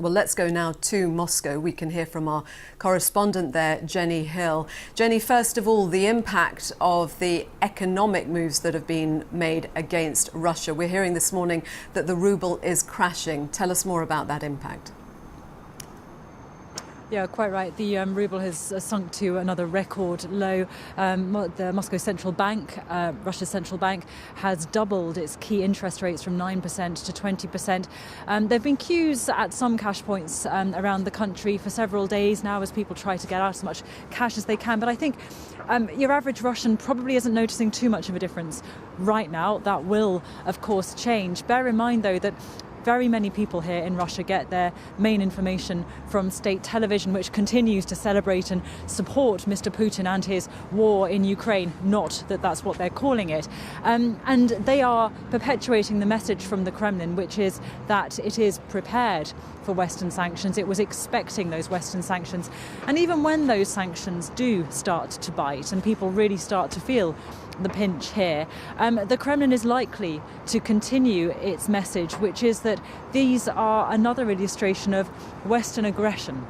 Well, let's go now to Moscow. We can hear from our correspondent there, Jenny Hill. Jenny, first of all, the impact of the economic moves that have been made against Russia. We're hearing this morning that the ruble is crashing. Tell us more about that impact. Yeah, quite right. The ruble has sunk to another record low. The Moscow Central Bank, Russia's central bank, has doubled its key interest rates from 9% to 20%. There have been queues at some cash points around the country for several days now as people try to get out as much cash as they can. But I think your average Russian probably isn't noticing too much of a difference right now. That will, of course, change. Bear in mind, though, that very many people here in Russia get their main information from state television, which continues to celebrate and support Mr. Putin and his war in Ukraine. Not that that's what they're calling it. And they are perpetuating the message from the Kremlin, which is that it is prepared for Western sanctions. It was expecting those Western sanctions. And even when those sanctions do start to bite and people really start to feel the pinch here, the Kremlin is likely to continue its message, which is that these are another illustration of Western aggression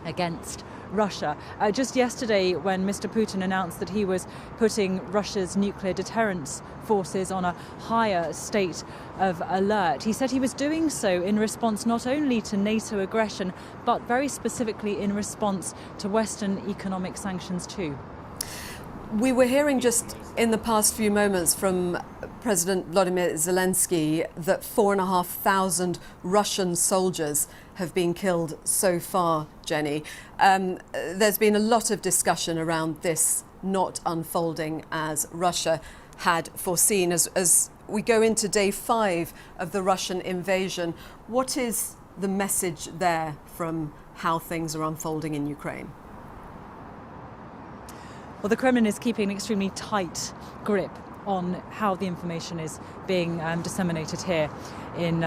against Russia. Just yesterday, when Mr. Putin announced that he was putting Russia's nuclear deterrence forces on a higher state of alert, he said he was doing so in response not only to NATO aggression, but very specifically in response to Western economic sanctions too. We were hearing just in the past few moments from President Vladimir Zelensky that 4,500 Russian soldiers have been killed so far, Jenny. There's been a lot of discussion around this not unfolding as Russia had foreseen. As we go into day 5 of the Russian invasion, what is the message there from how things are unfolding in Ukraine? Well, the Kremlin is keeping an extremely tight grip on how the information is being disseminated here in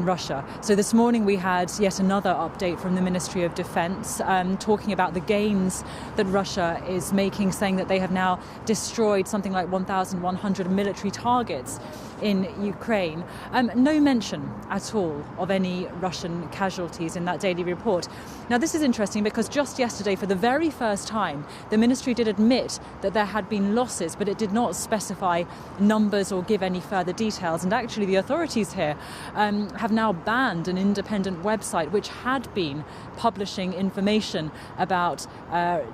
Russia. So this morning we had yet another update from the Ministry of Defense talking about the gains that Russia is making, saying that they have now destroyed something like 1,100 military targets in Ukraine. No mention at all of any Russian casualties in that daily report. Now, this is interesting because just yesterday, for the very first time, the ministry did admit that there had been losses, but it did not specify numbers or give any further details. And actually, the authorities here have now banned an independent website which had been publishing information about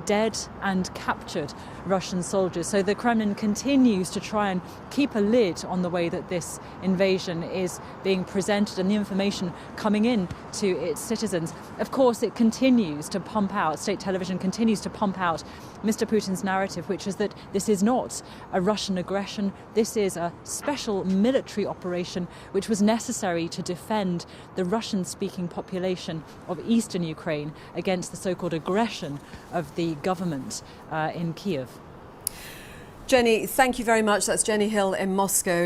dead and captured Russian soldiers. So the Kremlin continues to try and keep a lid on the way that this invasion is being presented and the information coming in to its citizens. Of course, it continues to pump out, state television continues to pump out Mr. Putin's narrative, which is that this is not a Russian aggression. This is a special military operation which was necessary to defend the Russian-speaking population of eastern Ukraine against the so-called aggression of the government in Kiev. Jenny, thank you very much. That's Jenny Hill in Moscow.